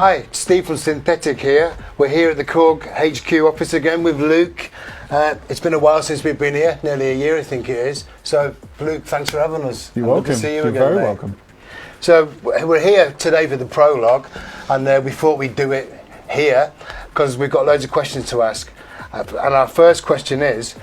Hi, Steve from Synthetic here. We're here at the KORG HQ office again with Luke. It's been a while since we've been here, nearly a year I think it is. So Luke, thanks for having us. You're welcome. Good to see you You're again, very mate. welcome. So we're here today for the prologue, and we thought we'd do it here because we've got loads of questions to ask. And our first question is,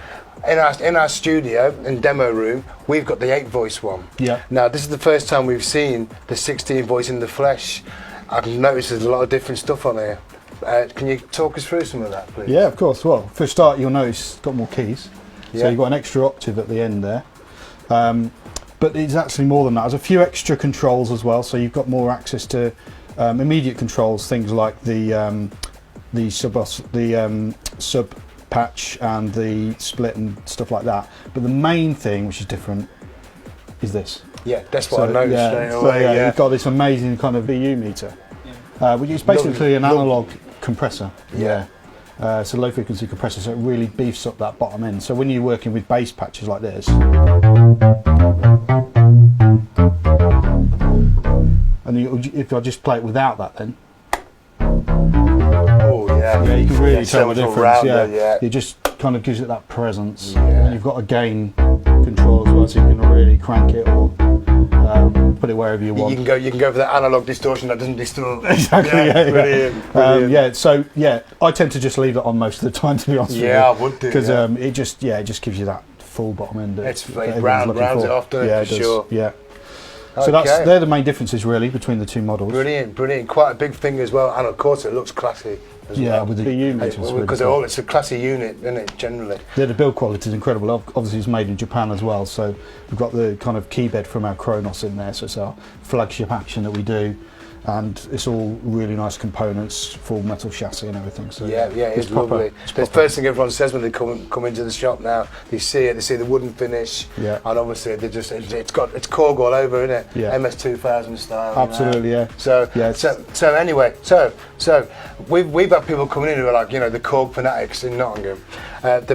in our studio and demo room, we've got the 8-voice one. Yeah. Now this is the first time we've seen the 16-voice in the flesh. I've noticed there's a lot of different stuff on here. Can you talk us through some of that, please? Yeah, of course. Well, for a start, you'll notice it's got more keys. Yeah. So you've got an extra octave at the end there. But it's actually more than that. There's a few extra controls as well, so you've got more access to immediate controls, things like the sub patch and the split and stuff like that. But the main thing, which is different, is this. Yeah, that's what I noticed straight away. So yeah, you've got this amazing kind of VU meter, which is basically an analog compressor. Yeah. It's a low frequency compressor, so it really beefs up that bottom end. So when you're working with bass patches like this, and if I just play it without that, then yeah, you can really tell the difference. Yeah, it just kind of gives it that presence. Yeah. And you've got a gain control as well, so you can really crank it or put it wherever you want. You can go for that analog distortion that doesn't distort. Exactly. Yeah, brilliant. Brilliant. So I tend to just leave it on most of the time, to be honest with you. Yeah, I would do. Because it just gives you that full bottom end. It rounds it off, doesn't it? For sure. Yeah. Okay. So they're the main differences really between the two models. Brilliant. Quite a big thing as well, and of course it looks classy. Well. With the VU meters. Because it's a classy unit, isn't it, generally? Yeah, the build quality is incredible. Obviously it's made in Japan as well, so we've got the kind of key bed from our Kronos in there, so it's our flagship action that we do, and it's all really nice components, full metal chassis and everything. So yeah, it's lovely. The first thing everyone says when they come into the shop now, they see the wooden finish, and obviously it's KORG all over, isn't it? Yeah. MS 2000 style. Absolutely, you know? So anyway, we've had people coming in who are like, the KORG fanatics in Nottingham. They're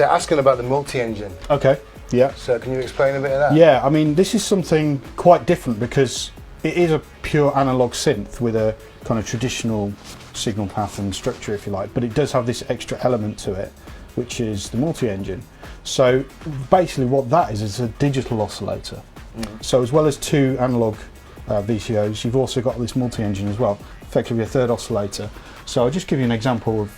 asking about the multi-engine. Okay. Yeah. So can you explain a bit of that? Yeah, I mean this is something quite different because it is a pure analog synth with a kind of traditional signal path and structure, if you like, but it does have this extra element to it, which is the multi-engine. So basically what that is it's a digital oscillator. So as well as two analog VCOs, you've also got this multi-engine as well, effectively a third oscillator. So I'll just give you an example of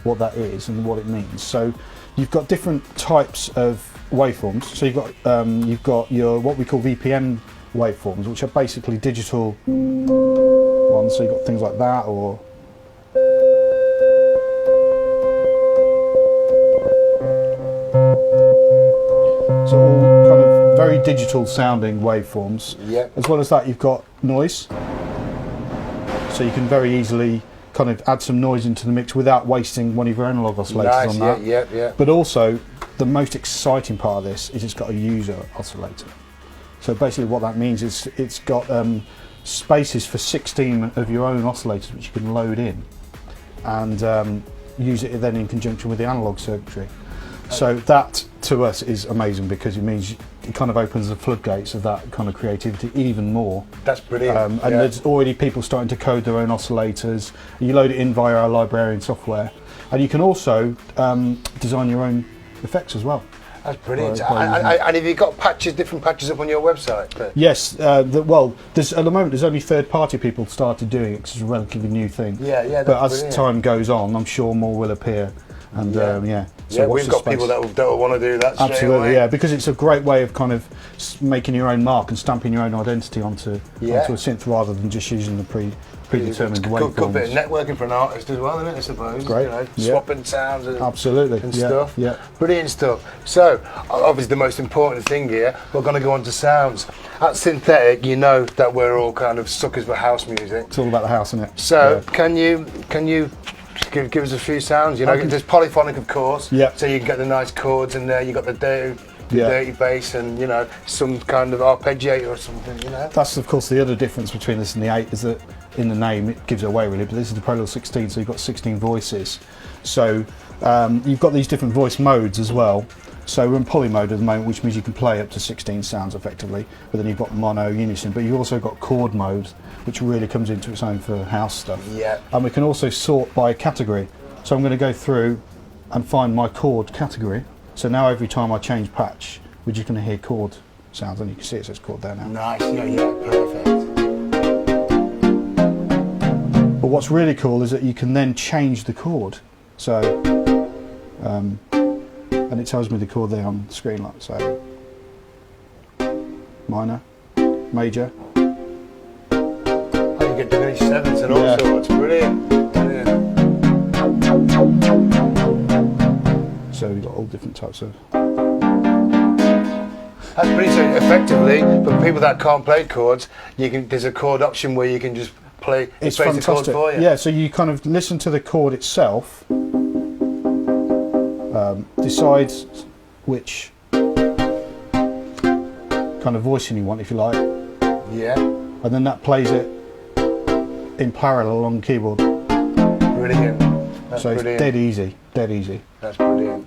what that is and what it means. So you've got different types of waveforms. So you've got your what we call VPN waveforms, which are basically digital ones. So you've got things like that, or so all kind of very digital sounding waveforms. Yeah. As well as that, you've got noise. So you can very easily kind of add some noise into the mix without wasting one of your analog oscillators on that. Yeah. But also, the most exciting part of this is it's got a user oscillator. So basically what that means is it's got spaces for 16 of your own oscillators which you can load in and use it then in conjunction with the analog circuitry. So that to us is amazing because it means it kind of opens the floodgates of that kind of creativity even more. That's brilliant. And there's already people starting to code their own oscillators. You load it in via our librarian software, and you can also design your own effects as well. That's brilliant. And have you got different patches up on your website? Yes. At the moment there's only third-party people started doing it because it's a relatively new thing. Yeah. But as time goes on, I'm sure more will appear. And So we've got people that will want to do that straight Absolutely, away. yeah, because it's a great way of kind of making your own mark and stamping your own identity onto a synth rather than just using the predetermined waveforms. Good bit of networking for an artist as well, isn't it, I suppose? Great. Swapping sounds and stuff. Yeah. Brilliant stuff. So, obviously the most important thing here, we're going to go on to sounds. At Synthetic, you know that we're all kind of suckers for house music. It's all about the house, isn't it? So, can you give us a few sounds? There's polyphonic, of course. Yeah. So you can get the nice chords in there. You got the dirty bass, and some kind of arpeggiator or something. That's of course the other difference between this and the 8 is that in the name it gives it away really. But this is the Prologue 16, so you've got 16 voices. So you've got these different voice modes as well. So we're in poly mode at the moment, which means you can play up to 16 sounds effectively, but then you've got mono, unison, but you've also got chord mode, which really comes into its own for house stuff. Yeah. And we can also sort by category. So I'm going to go through and find my chord category. So now every time I change patch, we're just going to hear chord sounds, and you can see it says chord there now. Nice, yeah, perfect. But what's really cool is that you can then change the chord. So, and it tells me the chord there on the screen, like so. Minor, major. Oh, you get diminished sevenths and all sorts. Brilliant. So we've got all different types of. That's pretty so effectively. For people that can't play chords, there's a chord option where you can just play. It's plays the chord fantastic. for you. Yeah, so you kind of listen to the chord itself, decides which kind of voicing you want, if you like. Yeah. And then that plays it in parallel along the keyboard. Brilliant. That's so brilliant. It's dead easy, dead easy. That's brilliant.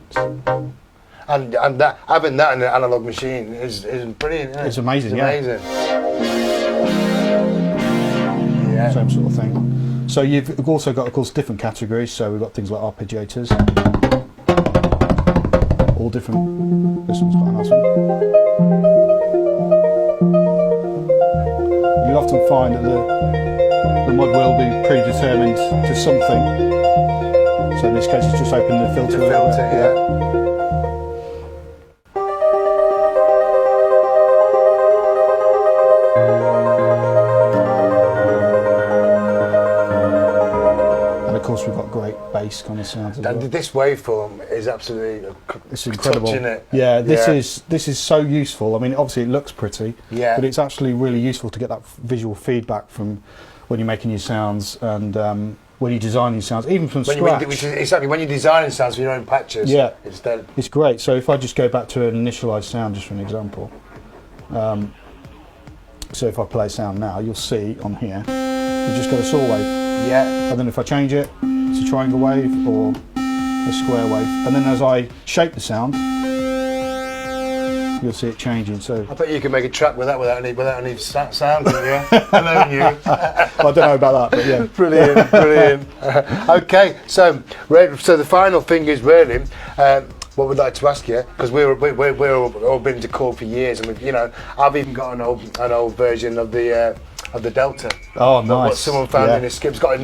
And that having that in an analog machine is brilliant. Isn't it? It's amazing. It's amazing. Yeah. Same sort of thing. So you've also got, of course, different categories. So we've got things like arpeggiators, all different. This one's quite a nice one. You'll often find that the mod will be predetermined to something. So in this case, it's just opening the filter. Yeah. Of course, we've got great bass kind of sounds. This waveform is absolutely it's incredible. Touching it. Yeah, this is so useful. I mean, obviously it looks pretty, but it's actually really useful to get that visual feedback from when you're making your sounds and when you're designing sounds, even from scratch. Exactly, when you're designing sounds for your own patches. Yeah, it's great. So if I just go back to an initialized sound, just for an example. So if I play a sound now, you'll see on here, we've just got a saw wave. Yeah. And then if I change it, it's a triangle wave or a square wave. And then as I shape the sound, you'll see it changing. So I bet you can make a track with that without any sound, can you? Hello, you. Well, I don't know about that, but yeah. Brilliant, brilliant. Okay, so the final thing is really what we'd like to ask you, because we're all been to KORG for years, and I've even got an old version of the Delta. Oh, nice. What someone found in his skip. It's got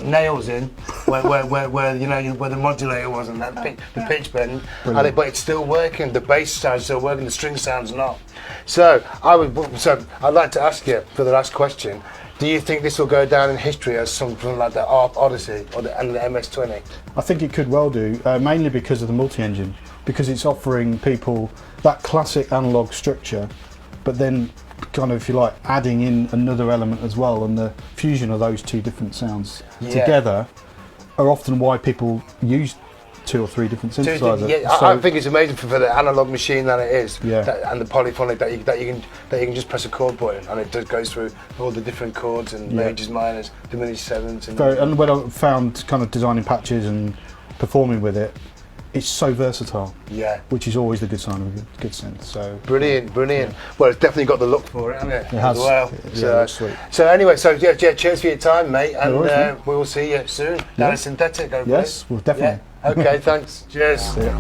nails in where the modulator was and the pitch bend, but it's still working. The bass sound's still working. The string sound's not. So I'd like to ask you for the last question. Do you think this will go down in history as something like the ARP Odyssey and the MS-20? I think it could well do, mainly because of the multi-engine, because it's offering people that classic analog structure, but then kind of, if you like, adding in another element as well, and the fusion of those two different sounds together are often why people use 2 or 3 different synthesizers. I think it's amazing for the analog machine that it is, Yeah. and the polyphonic that you can just press a chord button and it goes through all the different chords and majors, minors, diminished sevenths. And when I found kind of designing patches and performing with it, it's so versatile. Yeah. Which is always the good sign of a good synth. So brilliant. Yeah. Well, it's definitely got the look for it, hasn't it? It has. As well. Yeah, sweet. So anyway, cheers for your time, mate, and we will see you soon down at Synthetic. Yes, well, definitely. Yeah. Okay, thanks. Cheers. See ya.